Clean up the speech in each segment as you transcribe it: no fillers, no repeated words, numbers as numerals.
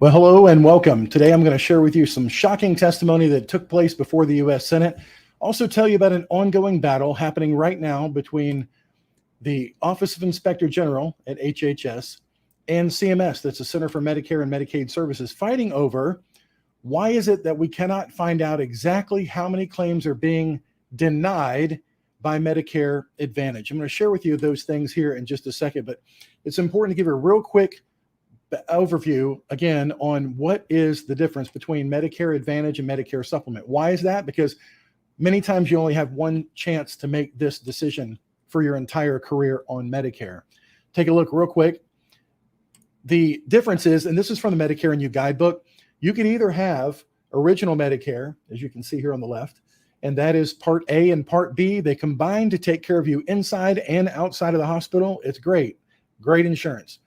Well, hello and welcome. Today I'm going to share with you some shocking testimony that took place before the U.S. Senate. Also tell you about an ongoing battle happening right now between the Office of Inspector General at HHS and CMS, that's the Center for Medicare and Medicaid Services, fighting over why is it that we cannot find out exactly how many claims are being denied by Medicare Advantage. I'm going to share with you those things here in just a second, but it's important to give a real quick overview again on what is the difference between Medicare Advantage and Medicare Supplement. Why is that? Because many times you only have one chance to make this decision for your entire career on Medicare. Take a look real quick. The difference is, and this is from the Medicare and You Guidebook, you can either have original Medicare, as you can see here on the left, and that is Part A and Part B. They combine to take care of you inside and outside of the hospital. It's great, great insurance.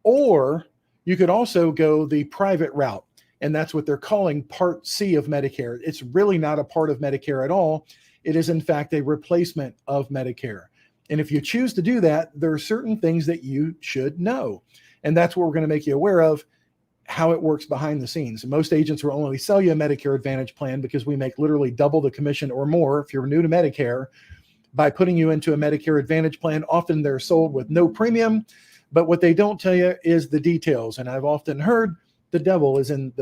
Or you could also go the private route, and that's what they're calling Part C of Medicare. It's really not a part of Medicare at all. It is, in fact, a replacement of Medicare. And if you choose to do that, there are certain things that you should know. And that's what we're going to make you aware of, how it works behind the scenes. Most agents will only sell you a Medicare Advantage plan because we make literally double the commission or more if you're new to Medicare by putting you into a Medicare Advantage plan. Often they're sold with no premium, but what they don't tell you is the details. And I've often heard the devil is in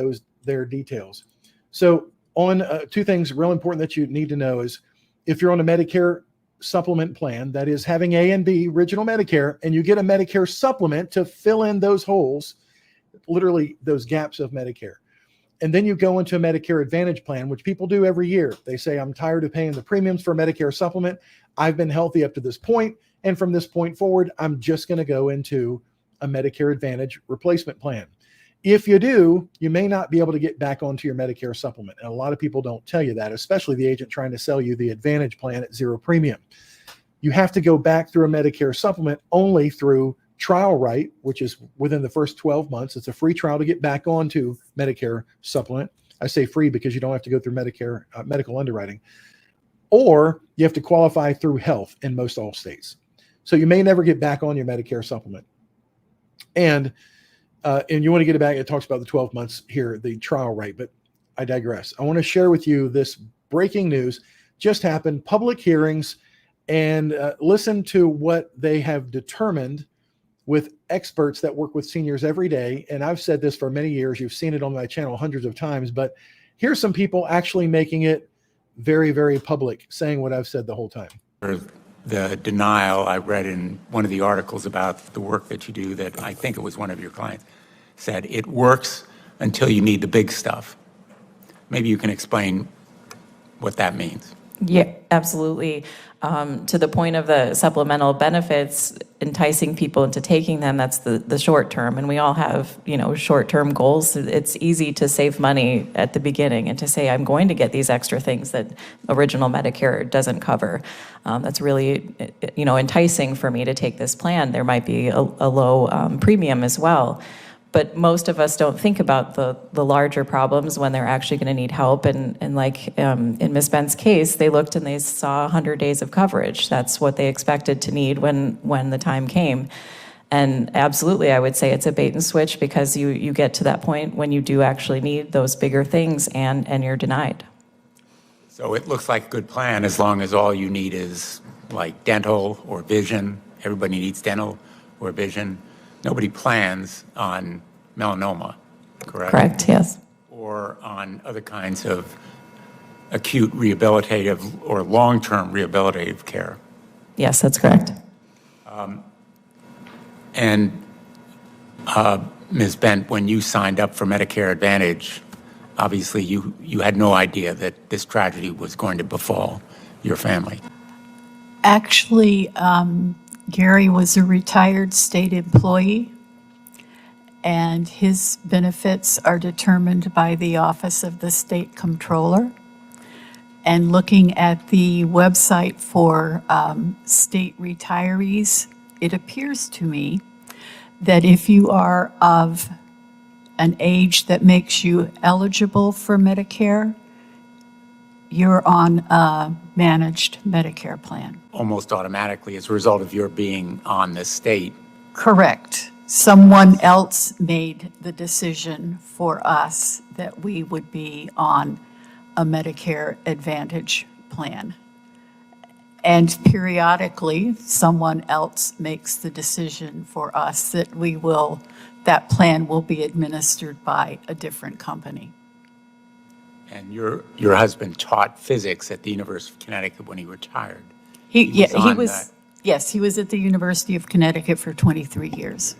their details. So on two things real important that you need to know is if you're on a Medicare supplement plan, that is having A and B, original Medicare, and you get a Medicare supplement to fill in those holes, literally those gaps of Medicare. And then you go into a Medicare Advantage plan, which people do every year. They say, I'm tired of paying the premiums for a Medicare supplement. I've been healthy up to this point, and from this point forward, I'm just going to go into a Medicare Advantage replacement plan. If you do, you may not be able to get back onto your Medicare supplement. And a lot of people don't tell you that, especially the agent trying to sell you the Advantage plan at zero premium. You have to go back through a Medicare supplement only through trial right, which is within the first 12 months. It's a free trial to get back onto Medicare supplement. I say free because you don't have to go through Medicare medical underwriting. Or you have to qualify through health in most all states. So you may never get back on your Medicare supplement. And you want to get it back. It talks about the 12 months here, the trial right, but I digress. I want to share with you this breaking news just happened, public hearings, and listen to what they have determined with experts that work with seniors every day. And I've said this for many years. You've seen it on my channel hundreds of times, but here's some people actually making it very, very public, saying what I've said the whole time. The denial, I read in one of the articles about the work that you do that I think it was one of your clients, said it works until you need the big stuff. Maybe you can explain what that means. Yeah, absolutely. To the point of the supplemental benefits, enticing people into taking them, that's the short term. And we all have, short-term goals. It's easy to save money at the beginning and to say, I'm going to get these extra things that original Medicare doesn't cover. That's really, enticing for me to take this plan. There might be a low premium as well. But most of us don't think about the larger problems when they're actually going to need help. And like in Ms. Bent's case, they looked and they saw 100 days of coverage. That's what they expected to need when the time came. And absolutely, I would say it's a bait and switch because you get to that point when you do actually need those bigger things and you're denied. So it looks like a good plan as long as all you need is like dental or vision. Everybody needs dental or vision. Nobody plans on melanoma, correct? Correct, yes. Or on other kinds of acute rehabilitative or long-term rehabilitative care. Yes, that's correct. Ms. Bent, when you signed up for Medicare Advantage, obviously you had no idea that this tragedy was going to befall your family. Actually, Gary was a retired state employee, and his benefits are determined by the Office of the State Comptroller. And looking at the website for state retirees, it appears to me that if you are of an age that makes you eligible for Medicare, you're on a managed Medicare plan. Almost automatically as a result of your being on the state. Correct. Someone else made the decision for us that we would be on a Medicare Advantage plan. And periodically, someone else makes the decision for us that that plan will be administered by a different company. And your husband taught physics at the University of Connecticut when he retired. He on was, that. yes, he was at the University of Connecticut for 23 years.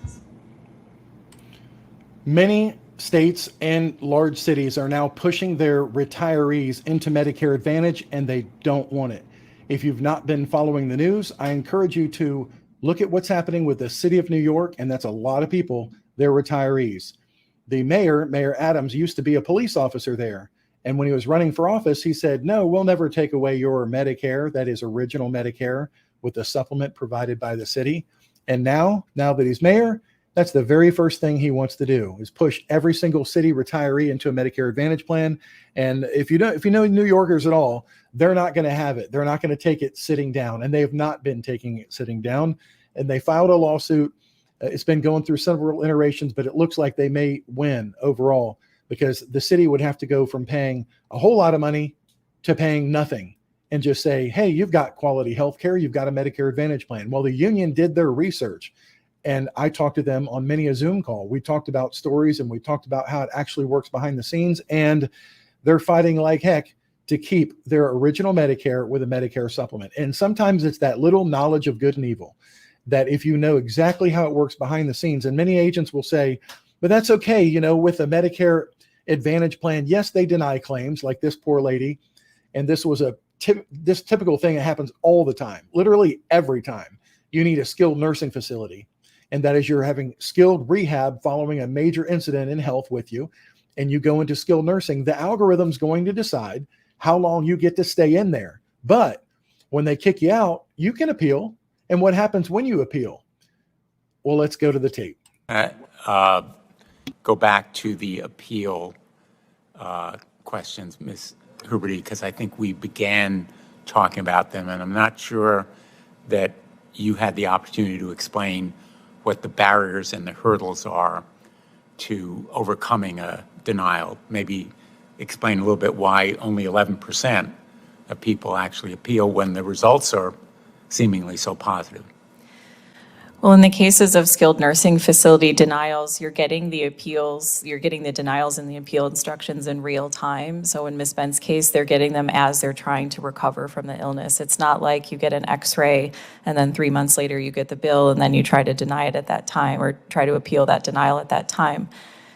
Many states and large cities are now pushing their retirees into Medicare Advantage, and they don't want it. If you've not been following the news, I encourage you to look at what's happening with the city of New York, and that's a lot of people, they're retirees. The Mayor Adams, used to be a police officer there. And when he was running for office, he said, no, we'll never take away your Medicare, that is original Medicare, with the supplement provided by the city. And now that he's mayor, that's the very first thing he wants to do, is push every single city retiree into a Medicare Advantage plan. And if you know New Yorkers at all, they're not going to have it. They're not going to take it sitting down, and they have not been taking it sitting down. And they filed a lawsuit. It's been going through several iterations, but it looks like they may win overall, because the city would have to go from paying a whole lot of money to paying nothing and just say, hey, you've got quality health care, you've got a Medicare Advantage plan. Well, the union did their research, and I talked to them on many a Zoom call. We talked about stories, and we talked about how it actually works behind the scenes, and they're fighting like heck to keep their original Medicare with a Medicare supplement. And sometimes it's that little knowledge of good and evil, that if you know exactly how it works behind the scenes, and many agents will say, but that's okay, with a Medicare Advantage plan, yes, they deny claims, like this poor lady. And this was this typical thing that happens all the time, literally every time you need a skilled nursing facility. And that is, you're having skilled rehab following a major incident in health with you, and you go into skilled nursing, the algorithm's going to decide how long you get to stay in there. But when they kick you out, you can appeal. And what happens when you appeal? Well, let's go to the tape. Go back to the appeal questions, Ms. Huberty, because I think we began talking about them, and I'm not sure that you had the opportunity to explain what the barriers and the hurdles are to overcoming a denial. Maybe explain a little bit why only 11% of people actually appeal when the results are seemingly so positive. Well, in the cases of skilled nursing facility denials, you're getting the appeals, you're getting the denials and the appeal instructions in real time. So in Ms. Ben's case, they're getting them as they're trying to recover from the illness. It's not like you get an x-ray and then 3 months later you get the bill and then you try to deny it at that time or try to appeal that denial at that time.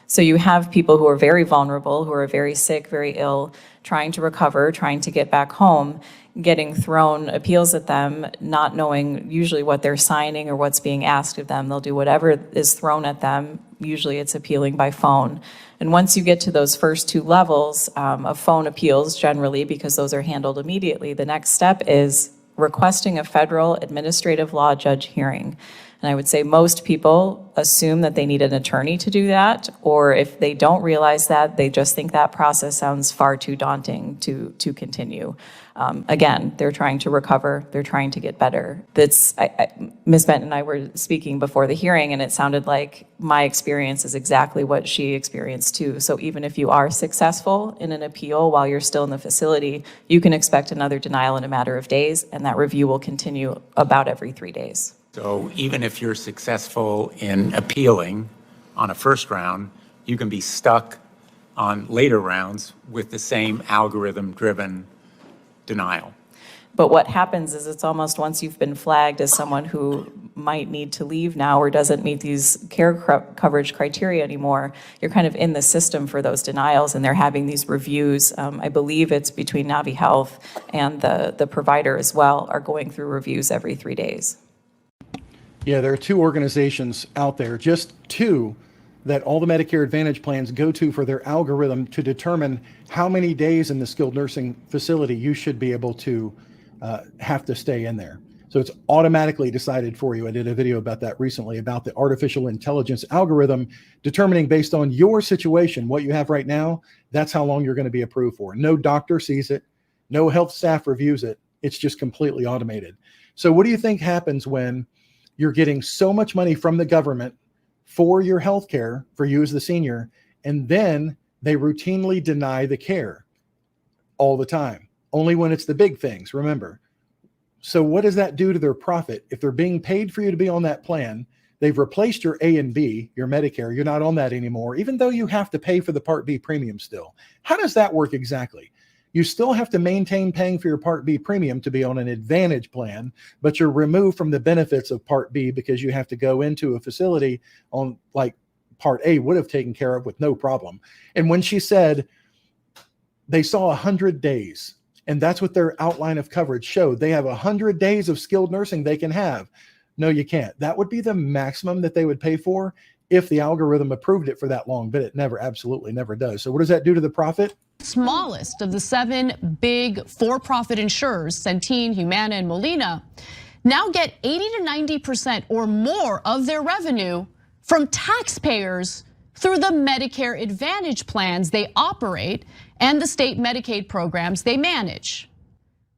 So you have people who are very vulnerable, who are very sick, very ill, trying to recover, trying to get back home, getting thrown appeals at them, not knowing usually what they're signing or what's being asked of them. They'll do whatever is thrown at them. Usually it's appealing by phone. And once you get to those first two levels of phone appeals, generally, because those are handled immediately, the next step is requesting a federal administrative law judge hearing. And I would say most people assume that they need an attorney to do that, or if they don't realize that, they just think that process sounds far too daunting to continue. Again, they're trying to recover, they're trying to get better. Ms. Benton and I were speaking before the hearing, and it sounded like my experience is exactly what she experienced too. So even if you are successful in an appeal while you're still in the facility, you can expect another denial in a matter of days, and that review will continue about every 3 days. So even if you're successful in appealing on a first round, you can be stuck on later rounds with the same algorithm-driven denial. But what happens is it's almost once you've been flagged as someone who might need to leave now or doesn't meet these care coverage criteria anymore, you're kind of in the system for those denials, and they're having these reviews. I believe it's between 𝗣𝗵𝘆 and the provider as well are going through reviews every 3 days. Yeah, there are two organizations out there, just two, that all the Medicare Advantage plans go to for their algorithm to determine how many days in the skilled nursing facility you should be able to have to stay in there. So it's automatically decided for you. I did a video about that recently, about the artificial intelligence algorithm determining based on your situation, what you have right now, that's how long you're going to be approved for. No doctor sees it. No health staff reviews it. It's just completely automated. So what do you think happens when you're getting so much money from the government for your health care for you as the senior, and then they routinely deny the care all the time, only when it's the big things, remember. So what does that do to their profit? If they're being paid for you to be on that plan, they've replaced your A and B, your Medicare, you're not on that anymore, even though you have to pay for the Part B premium still. How does that work exactly? You still have to maintain paying for your Part B premium to be on an Advantage plan, but you're removed from the benefits of Part B because you have to go into a facility on like Part A would have taken care of with no problem. And when she said they saw 100 days, and that's what their outline of coverage showed, they have 100 days of skilled nursing they can have. No, you can't. That would be the maximum that they would pay for if the algorithm approved it for that long, but it never, absolutely never does. So what does that do to the profit? Smallest of the 7 big for-profit insurers, Centene, Humana, and Molina, now get 80 to 90% or more of their revenue from taxpayers through the Medicare Advantage plans they operate and the state Medicaid programs they manage.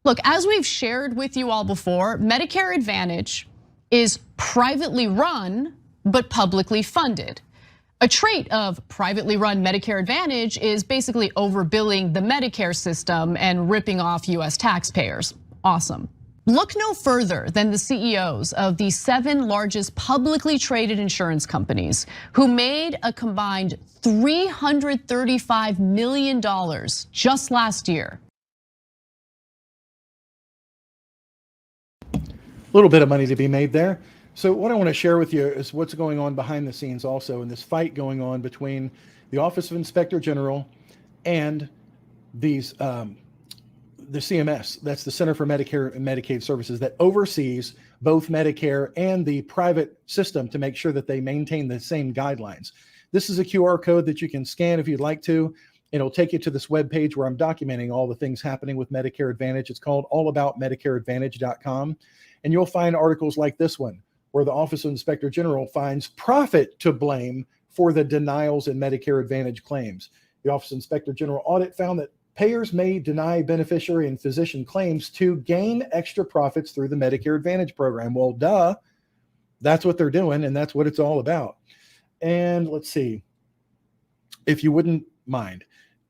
Look, as we've shared with you all before, Medicare Advantage is privately run but publicly funded. A trait of privately run Medicare Advantage is basically overbilling the Medicare system and ripping off US taxpayers. Awesome. Look no further than the CEOs of the 7 largest publicly traded insurance companies who made a combined $335 million just last year. A little bit of money to be made there. So what I want to share with you is what's going on behind the scenes also in this fight going on between the Office of Inspector General and these the CMS, that's the Center for Medicare and Medicaid Services, that oversees both Medicare and the private system to make sure that they maintain the same guidelines. This is a QR code that you can scan if you'd like to. It'll take you to this webpage where I'm documenting all the things happening with Medicare Advantage. It's called allaboutmedicareadvantage.com. And you'll find articles like this one, where the Office of Inspector General finds profit to blame for the denials in Medicare Advantage claims. The Office of Inspector General audit found that payers may deny beneficiary and physician claims to gain extra profits through the Medicare Advantage program. Well, duh, that's what they're doing, and that's what it's all about. And let's see, if you wouldn't mind,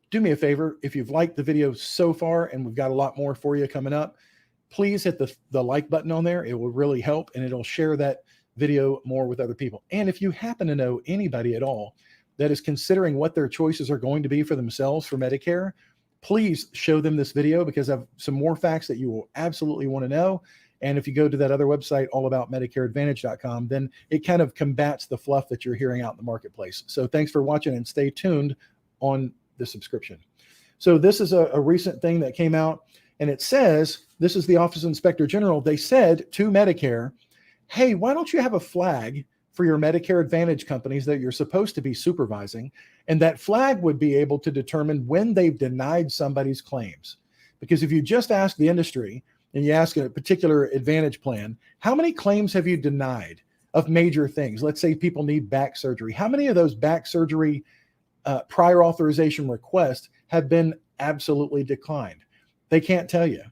do me a favor. If you've liked the video so far, and we've got a lot more for you coming up, please hit the like button on there. It will really help, and it'll share that video more with other people. And if you happen to know anybody at all that is considering what their choices are going to be for themselves for Medicare, please show them this video, because I have some more facts that you will absolutely want to know. And if you go to that other website, allaboutmedicareadvantage.com, then it kind of combats the fluff that you're hearing out in the marketplace. So thanks for watching, and stay tuned on the subscription. So this is a recent thing that came out, and it says, this is the Office of Inspector General. They said to Medicare, hey, why don't you have a flag for your Medicare Advantage companies that you're supposed to be supervising, and that flag would be able to determine when they've denied somebody's claims. Because if you just ask the industry and you ask a particular Advantage plan, how many claims have you denied of major things? Let's say people need back surgery. How many of those back surgery prior authorization requests have been absolutely declined? They can't tell you.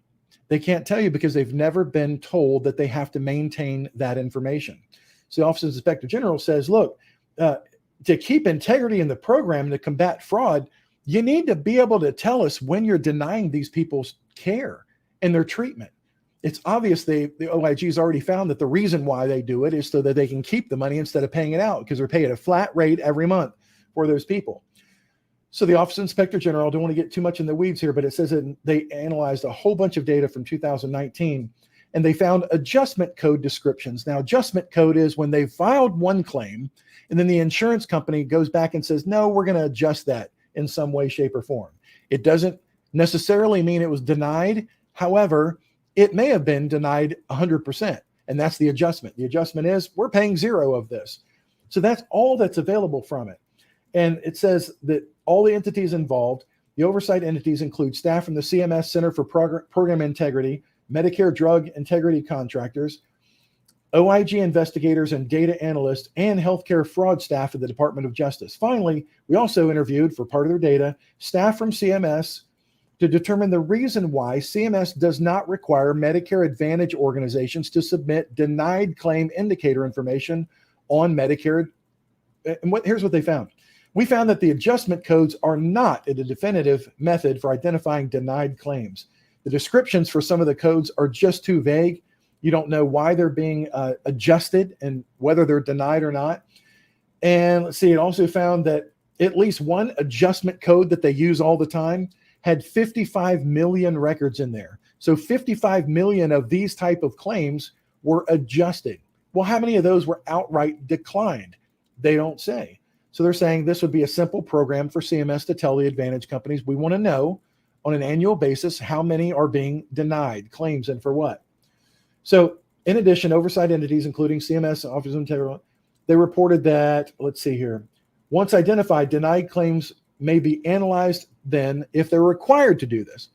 They can't tell you because they've never been told that they have to maintain that information. So the Office of Inspector General says, look, to keep integrity in the program and to combat fraud, you need to be able to tell us when you're denying these people's care and their treatment. It's obvious the OIG's already found that the reason why they do it is so that they can keep the money instead of paying it out, because they're paying a flat rate every month for those people. So the Office of Inspector General, I don't want to get too much in the weeds here, but it says that they analyzed a whole bunch of data from 2019, and they found adjustment code descriptions. Now, adjustment code is when they filed one claim, and then the insurance company goes back and says, no, we're going to adjust that in some way, shape, or form. It doesn't necessarily mean it was denied. However, it may have been denied 100%, and that's the adjustment. The adjustment is we're paying zero of this. So that's all that's available from it. And it says that all the entities involved, the oversight entities include staff from the CMS Center for Program Integrity, Medicare Drug Integrity Contractors, OIG investigators and data analysts, and healthcare fraud staff at the Department of Justice. Finally, we also interviewed, for part of their data, staff from CMS to determine the reason why CMS does not require Medicare Advantage organizations to submit denied claim indicator information on Medicare here's what they found. We found that the adjustment codes are not a definitive method for identifying denied claims. The descriptions for some of the codes are just too vague. You don't know why they're being adjusted and whether they're denied or not. And let's see, it also found that at least one adjustment code that they use all the time had 55 million records in there. So 55 million of these type of claims were adjusted. Well, how many of those were outright declined? They don't say. So they're saying this would be a simple program for CMS to tell the Advantage companies, we want to know on an annual basis how many are being denied claims and for what. So in addition, oversight entities, including CMS, Office of Integrity, they reported that, let's see here, once identified, denied claims may be analyzed then, if they're required to do this,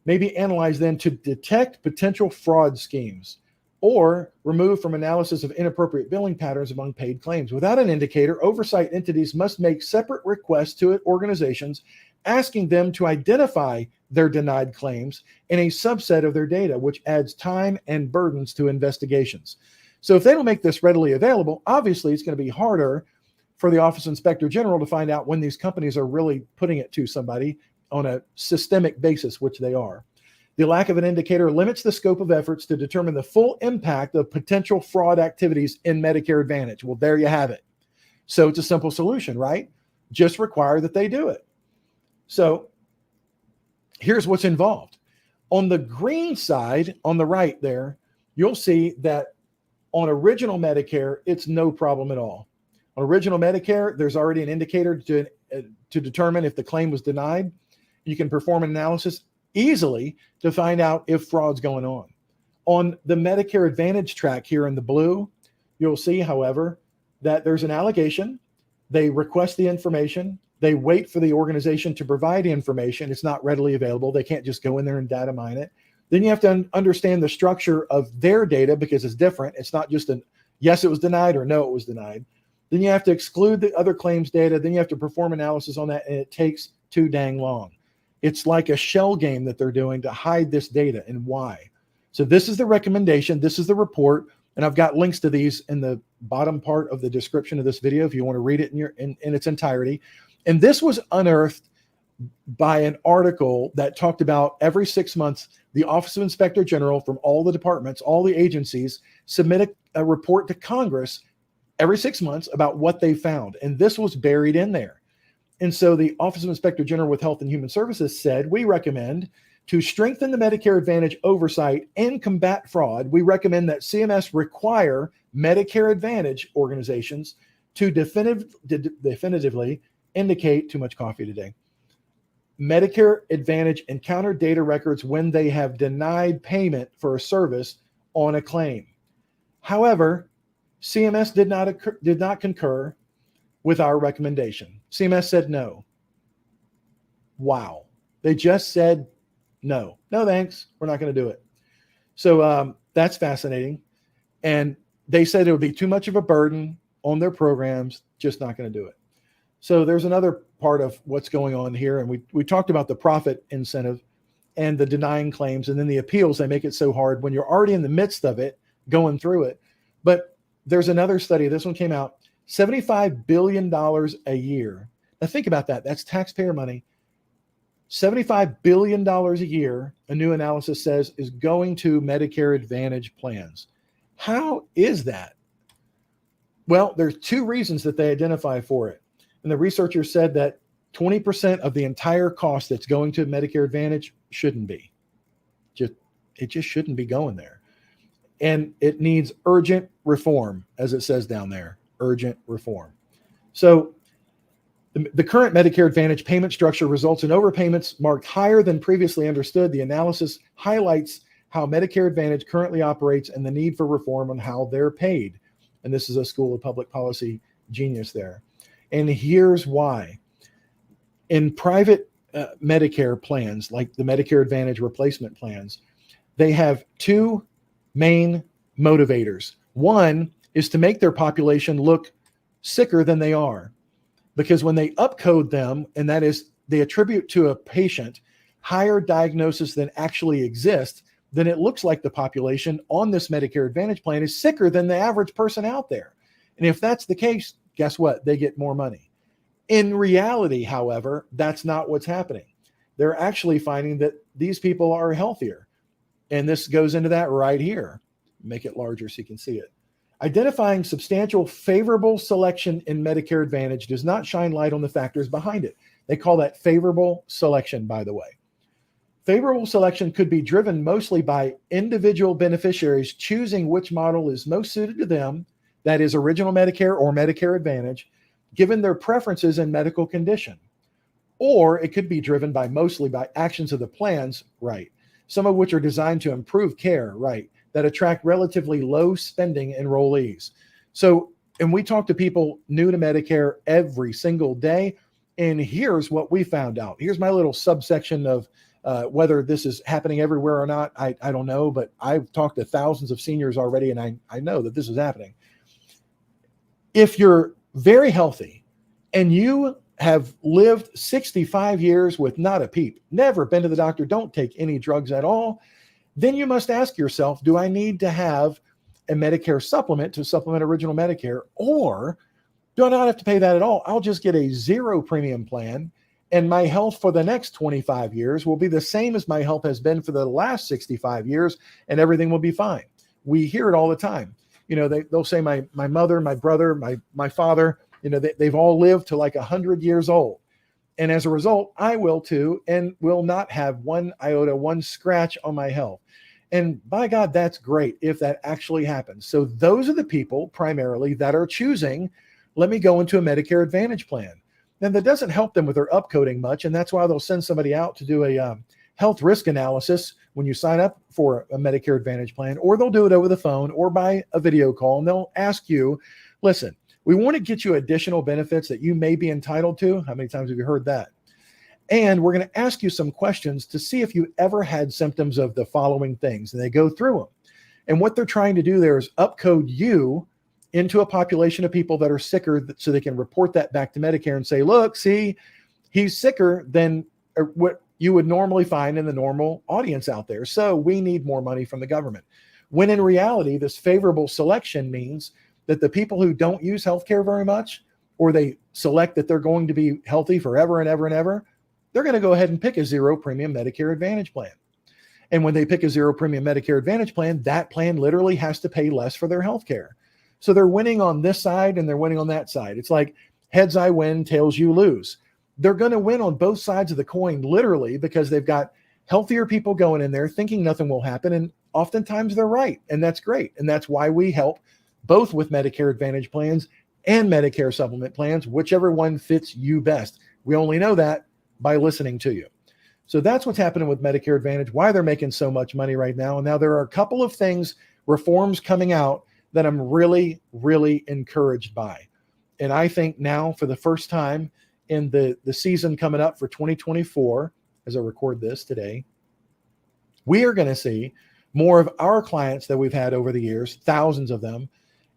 may be analyzed then to detect potential fraud schemes or remove from analysis of inappropriate billing patterns among paid claims. Without an indicator, oversight entities must make separate requests to organizations asking them to identify their denied claims in a subset of their data, which adds time and burdens to investigations. So if they don't make this readily available, obviously it's going to be harder for the Office of Inspector General to find out when these companies are really putting it to somebody on a systemic basis, which they are. The lack of an indicator limits the scope of efforts to determine the full impact of potential fraud activities in Medicare Advantage. Well, there you have it. So it's a simple solution, right? Just require that they do it. So here's what's involved. On the green side, on the right there, you'll see that on original Medicare, it's no problem at all. On original Medicare, there's already an indicator to determine if the claim was denied. You can perform an analysis easily to find out if fraud's going on. On the Medicare Advantage track here in the blue, you'll see, however, that there's an allegation. They request the information. They wait for the organization to provide information. It's not readily available. They can't just go in there and data mine it. Then you have to understand the structure of their data because it's different. It's not just a yes, it was denied or no, it was denied. Then you have to exclude the other claims data. Then you have to perform analysis on that, and it takes too dang long. It's like a shell game that they're doing to hide this data and why. So this is the recommendation. This is the report. And I've got links to these in the bottom part of the description of this video if you want to read it in its entirety. And this was unearthed by an article that talked about every 6 months, the Office of Inspector General from all the departments, all the agencies, submit a report to Congress every 6 months about what they found. And this was buried in there. And so the Office of Inspector General with Health and Human Services said, we recommend to strengthen the Medicare Advantage oversight and combat fraud, we recommend that CMS require Medicare Advantage organizations to definitively indicate, too much coffee today, Medicare Advantage encounter data records when they have denied payment for a service on a claim. However, CMS did not concur with our recommendation. CMS said no. Wow. They just said no. No thanks. We're not going to do it. So that's fascinating. And they said it would be too much of a burden on their programs, just not going to do it. So there's another part of what's going on here. And we talked about the profit incentive and the denying claims and then the appeals. They make it so hard when you're already in the midst of it, going through it. But there's another study. This one came out. $75 billion a year. Now think about that. That's taxpayer money. $75 billion a year, a new analysis says, is going to Medicare Advantage plans. How is that? Well, there's two reasons that they identify for it. And the researchers said that 20% of the entire cost that's going to Medicare Advantage shouldn't be. It just shouldn't be going there. And it needs urgent reform, as it says down there. Urgent reform. So the current Medicare Advantage payment structure results in overpayments marked higher than previously understood. The analysis highlights how Medicare Advantage currently operates and the need for reform on how they're paid. And this is a School of Public Policy genius there. And here's why. In private Medicare plans, like the Medicare Advantage replacement plans, they have two main motivators. One is to make their population look sicker than they are. Because when they upcode them, and that is they attribute to a patient higher diagnosis than actually exists, then it looks like the population on this Medicare Advantage plan is sicker than the average person out there. And if that's the case, guess what? They get more money. In reality, however, that's not what's happening. They're actually finding that these people are healthier. And this goes into that right here. Make it larger so you can see it. Identifying substantial favorable selection in Medicare Advantage does not shine light on the factors behind it. They call that favorable selection, by the way. Favorable selection could be driven mostly by individual beneficiaries choosing which model is most suited to them, that is original Medicare or Medicare Advantage, given their preferences and medical condition. Or it could be driven by mostly by actions of the plans, right, some of which are designed to improve care, right, that attract relatively low spending enrollees. So, and we talk to people new to Medicare every single day, and here's what we found out. Here's my little subsection of whether this is happening everywhere or not, I don't know, but I've talked to thousands of seniors already, and I know that this is happening. If you're very healthy and you have lived 65 years with not a peep, never been to the doctor, don't take any drugs at all, then you must ask yourself, do I need to have a Medicare supplement to supplement original Medicare, or do I not have to pay that at all? I'll just get a zero premium plan, and my health for the next 25 years will be the same as my health has been for the last 65 years, and everything will be fine. We hear it all the time. You know, they'll say my mother, my brother, my father, you know, they've all lived to like 100 years old. And as a result, I will too, and will not have one iota, one scratch on my health. And by God, that's great if that actually happens. So those are the people primarily that are choosing, let me go into a Medicare Advantage plan. And that doesn't help them with their upcoding much. And that's why they'll send somebody out to do a health risk analysis when you sign up for a Medicare Advantage plan, or they'll do it over the phone or by a video call. And they'll ask you, listen, we want to get you additional benefits that you may be entitled to. How many times have you heard that? And we're going to ask you some questions to see if you ever had symptoms of the following things. And they go through them. And what they're trying to do there is upcode you into a population of people that are sicker, so they can report that back to Medicare and say, look, see, he's sicker than what you would normally find in the normal audience out there. So we need more money from the government. When in reality, this favorable selection means that the people who don't use healthcare very much, or they select that they're going to be healthy forever and ever and ever, they're going to go ahead and pick a zero premium Medicare Advantage plan. And when they pick a zero premium Medicare Advantage plan, that plan literally has to pay less for their healthcare. So they're winning on this side and they're winning on that side. It's like heads I win, tails you lose. They're going to win on both sides of the coin, literally, because they've got healthier people going in there thinking nothing will happen. And oftentimes they're right. And that's great. And that's why we help both with Medicare Advantage plans and Medicare supplement plans, whichever one fits you best. We only know that by listening to you. So that's what's happening with Medicare Advantage, why they're making so much money right now. And now there are a couple of things, reforms coming out that I'm really, really encouraged by. And I think now for the first time in the season coming up for 2024, as I record this today, we are going to see more of our clients that we've had over the years, thousands of them,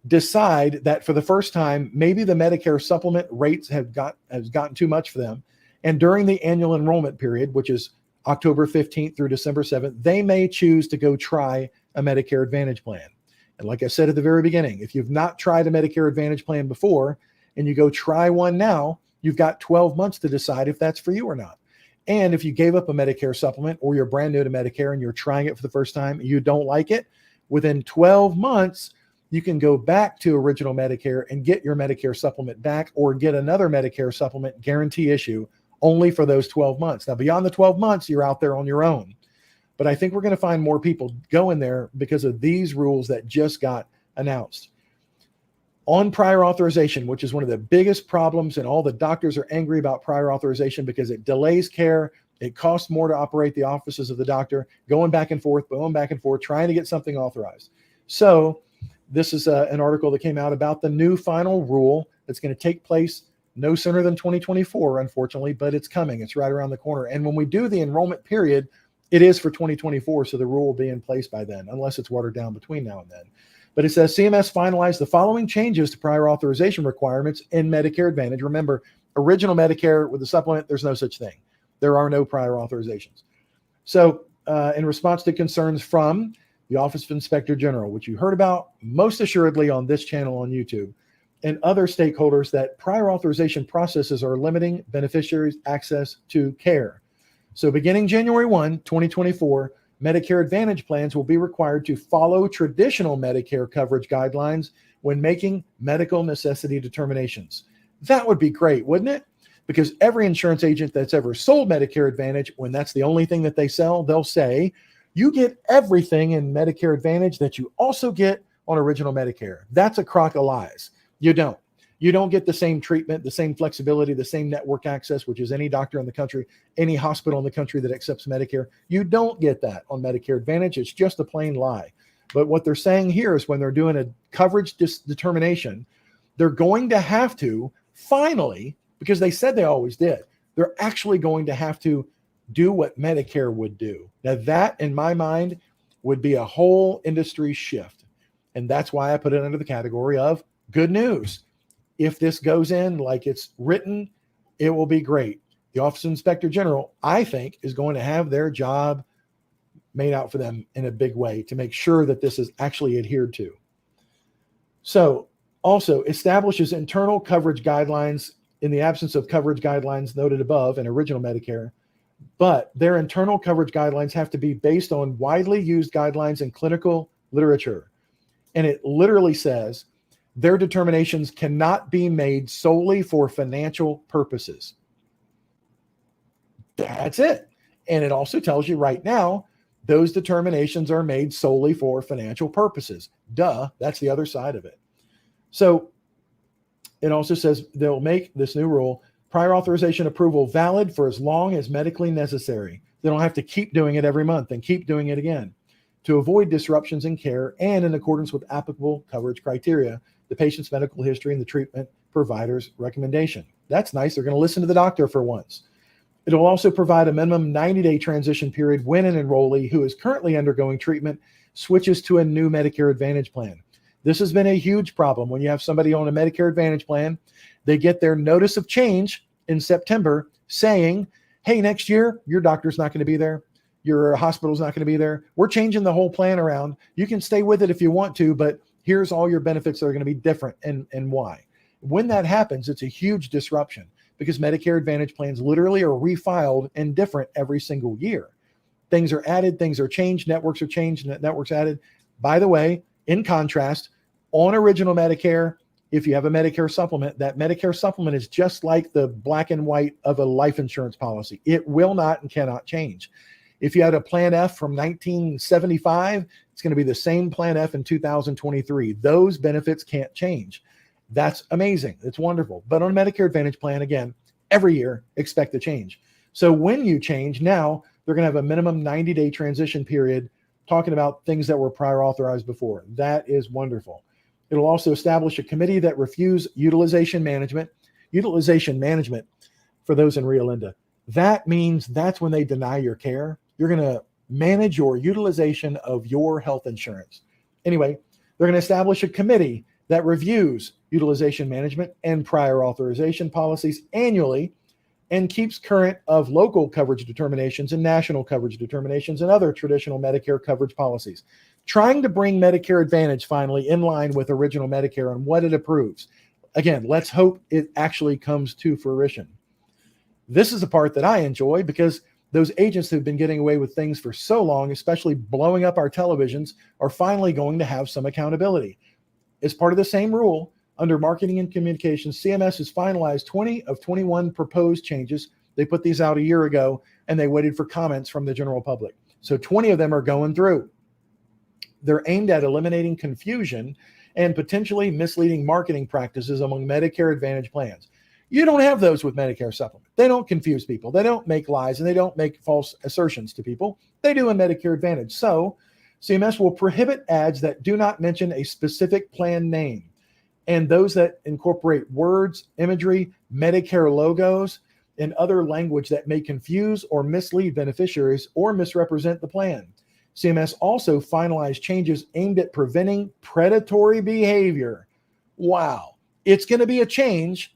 decide that for the first time, maybe the Medicare supplement rates has gotten too much for them. And during the annual enrollment period, which is October 15th through December 7th, they may choose to go try a Medicare Advantage plan. And like I said at the very beginning, if you've not tried a Medicare Advantage plan before and you go try one now, you've got 12 months to decide if that's for you or not. And if you gave up a Medicare supplement, or you're brand new to Medicare and you're trying it for the first time, you don't like it, within 12 months, you can go back to original Medicare and get your Medicare supplement back, or get another Medicare supplement guarantee issue only for those 12 months. Now, beyond the 12 months, you're out there on your own. But I think we're going to find more people going there because of these rules that just got announced. On prior authorization, which is one of the biggest problems, and all the doctors are angry about prior authorization because it delays care. It costs more to operate the offices of the doctor, going back and forth, trying to get something authorized. So this is an article that came out about the new final rule that's going to take place no sooner than 2024, unfortunately, but it's coming. It's right around the corner. And when we do the enrollment period, it is for 2024, so the rule will be in place by then, unless it's watered down between now and then. But it says CMS finalized the following changes to prior authorization requirements in Medicare Advantage. Remember, original Medicare with the supplement, there's no such thing. There are no prior authorizations. So in response to concerns from the Office of Inspector General, which you heard about most assuredly on this channel on YouTube, and other stakeholders that prior authorization processes are limiting beneficiaries' access to care. So beginning January 1, 2024, Medicare Advantage plans will be required to follow traditional Medicare coverage guidelines when making medical necessity determinations. That would be great, wouldn't it? Because every insurance agent that's ever sold Medicare Advantage, when that's the only thing that they sell, they'll say, you get everything in Medicare Advantage that you also get on original Medicare. That's a crock of lies. You don't. You don't get the same treatment, the same flexibility, the same network access, which is any doctor in the country, any hospital in the country that accepts Medicare. You don't get that on Medicare Advantage. It's just a plain lie. But what they're saying here is when they're doing a coverage determination, they're going to have to finally, because they said they always did, they're actually going to have to do what Medicare would do. Now that, in my mind, would be a whole industry shift. And that's why I put it under the category of good news. If this goes in like it's written, it will be great. The Office of Inspector General, I think, is going to have their job made out for them in a big way to make sure that this is actually adhered to. So also establishes internal coverage guidelines in the absence of coverage guidelines noted above in original Medicare, but their internal coverage guidelines have to be based on widely used guidelines in clinical literature. And it literally says their determinations cannot be made solely for financial purposes. That's it. And it also tells you right now, those determinations are made solely for financial purposes. Duh, that's the other side of it. So it also says they'll make this new rule, prior authorization approval valid for as long as medically necessary. They don't have to keep doing it every month and keep doing it again. To avoid disruptions in care and in accordance with applicable coverage criteria, the patient's medical history and the treatment provider's recommendation. That's nice. They're going to listen to the doctor for once. It will also provide a minimum 90-day transition period when an enrollee who is currently undergoing treatment switches to a new Medicare Advantage plan. This has been a huge problem. When you have somebody on a Medicare Advantage plan, they get their notice of change in September saying, hey, next year, your doctor's not going to be there. Your hospital's not going to be there. We're changing the whole plan around. You can stay with it if you want to, but here's all your benefits that are going to be different and why. When that happens, it's a huge disruption because Medicare Advantage plans literally are refiled and different every single year. Things are added, things are changed, networks are changed, networks added. By the way, in contrast, on original Medicare, if you have a Medicare supplement, that Medicare supplement is just like the black and white of a life insurance policy. It will not and cannot change. If you had a Plan F from 1975, it's going to be the same Plan F in 2023. Those benefits can't change. That's amazing. It's wonderful. But on a Medicare Advantage plan, again, every year, expect a change. So when you change, now they're going to have a minimum 90-day transition period talking about things that were prior authorized before. That is wonderful. It'll also establish a committee that reviews utilization management. Utilization management, for those in Rio Linda, that means that's when they deny your care. You're going to manage your utilization of your health insurance. Anyway, they're going to establish a committee that reviews utilization management and prior authorization policies annually and keeps current of local coverage determinations and national coverage determinations and other traditional Medicare coverage policies, trying to bring Medicare Advantage finally in line with original Medicare and what it approves. Again, let's hope it actually comes to fruition. This is the part that I enjoy because those agents who've been getting away with things for so long, especially blowing up our televisions, are finally going to have some accountability. As part of the same rule, under marketing and communications, CMS has finalized 20 of 21 proposed changes. They put these out a year ago and they waited for comments from the general public. So 20 of them are going through. They're aimed at eliminating confusion and potentially misleading marketing practices among Medicare Advantage plans. You don't have those with Medicare Supplement. They don't confuse people. They don't make lies and they don't make false assertions to people. They do in Medicare Advantage. So CMS will prohibit ads that do not mention a specific plan name and those that incorporate words, imagery, Medicare logos, and other language that may confuse or mislead beneficiaries or misrepresent the plan. CMS also finalized changes aimed at preventing predatory behavior. Wow. It's going to be a change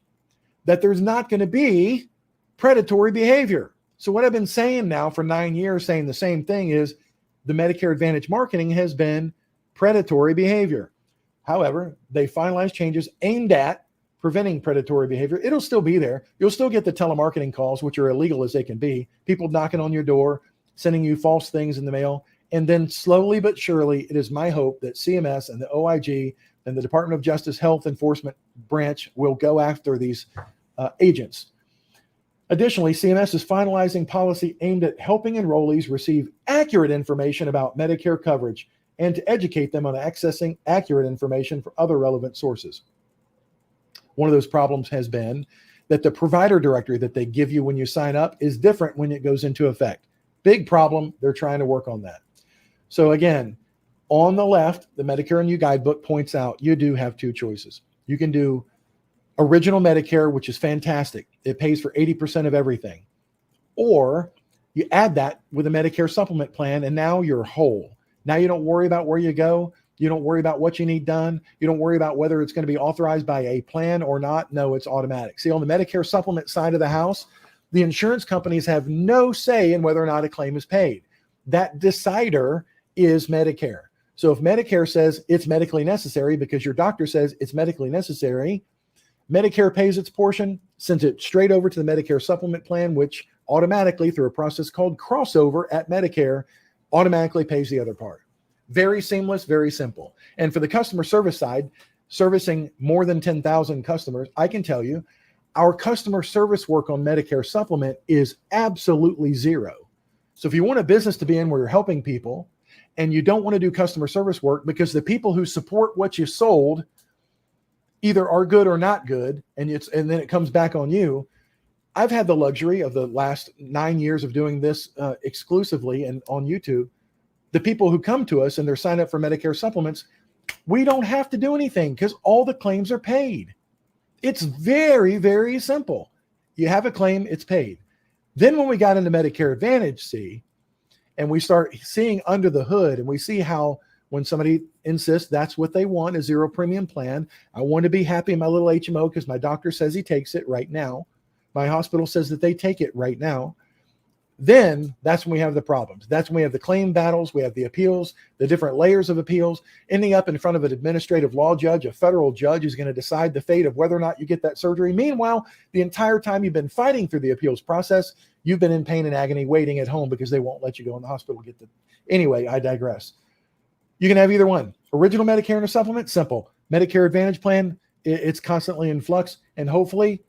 that there's not going to be predatory behavior. So what I've been saying now for 9 years, saying the same thing, is the Medicare Advantage marketing has been predatory behavior. However, they finalized changes aimed at preventing predatory behavior. It'll still be there. You'll still get the telemarketing calls, which are illegal as they can be, people knocking on your door, sending you false things in the mail. And then slowly but surely, it is my hope that CMS and the OIG and the Department of Justice Health Enforcement Branch will go after these agents. Additionally, CMS is finalizing policy aimed at helping enrollees receive accurate information about Medicare coverage and to educate them on accessing accurate information from other relevant sources. One of those problems has been that the provider directory that they give you when you sign up is different when it goes into effect. Big problem. They're trying to work on that. So again, on the left, the Medicare and You Guidebook points out you do have two choices. You can do original Medicare, which is fantastic. It pays for 80% of everything. Or you add that with a Medicare supplement plan, and now you're whole. Now you don't worry about where you go. You don't worry about what you need done. You don't worry about whether it's going to be authorized by a plan or not. No, it's automatic. See, on the Medicare supplement side of the house, the insurance companies have no say in whether or not a claim is paid. That decider is Medicare. So if Medicare says it's medically necessary because your doctor says it's medically necessary, Medicare pays its portion, sends it straight over to the Medicare supplement plan, which automatically, through a process called crossover at Medicare, automatically pays the other part. Very seamless, very simple. And for the customer service side, servicing more than 10,000 customers, I can tell you, our customer service work on Medicare supplement is absolutely zero. So if you want a business to be in where you're helping people and you don't want to do customer service work because the people who support what you sold either are good or not good, and then it comes back on you. I've had the luxury of the last 9 years of doing this exclusively and on YouTube. The people who come to us and they're signed up for Medicare supplements, we don't have to do anything because all the claims are paid. It's very, very simple. You have a claim, it's paid. Then when we got into Medicare Advantage, and we start seeing under the hood, and we see how when somebody insists that's what they want, a zero premium plan, I want to be happy in my little HMO because my doctor says he takes it right now. My hospital says that they take it right now. Then that's when we have the problems. That's when we have the claim battles. We have the appeals, the different layers of appeals, ending up in front of an administrative law judge. A federal judge is going to decide the fate of whether or not you get that surgery. Meanwhile, the entire time you've been fighting through the appeals process, you've been in pain and agony waiting at home because they won't let you go in the hospital to get the. Anyway, I digress. You can have either one. Original Medicare and a supplement, simple. Medicare Advantage plan, it's constantly in flux. And hopefully,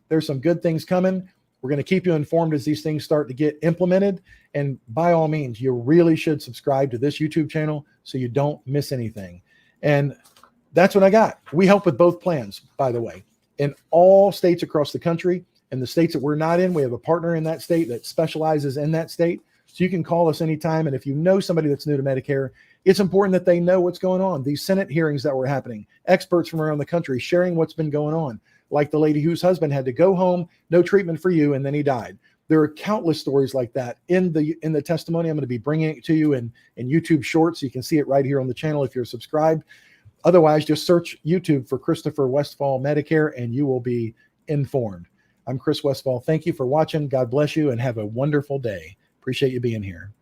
there's some good things coming. We're going to keep you informed as these things start to get implemented. And by all means, you really should subscribe to this YouTube channel so you don't miss anything. And that's what I got. We help with both plans, by the way, in all states across the country. And the states that we're not in, we have a partner in that state that specializes in that state. So you can call us anytime. And if you know somebody that's new to Medicare, it's important that they know what's going on. These Senate hearings that were happening, experts from around the country sharing what's been going on, like the lady whose husband had to go home, no treatment for you, and then he died. There are countless stories like that in the testimony. I'm going to be bringing it to you in YouTube Shorts. You can see it right here on the channel if you're subscribed. Otherwise, just search YouTube for Christopher Westphal Medicare, and you will be informed. I'm Chris Westphal. Thank you for watching. God bless you, and have a wonderful day. Appreciate you being here.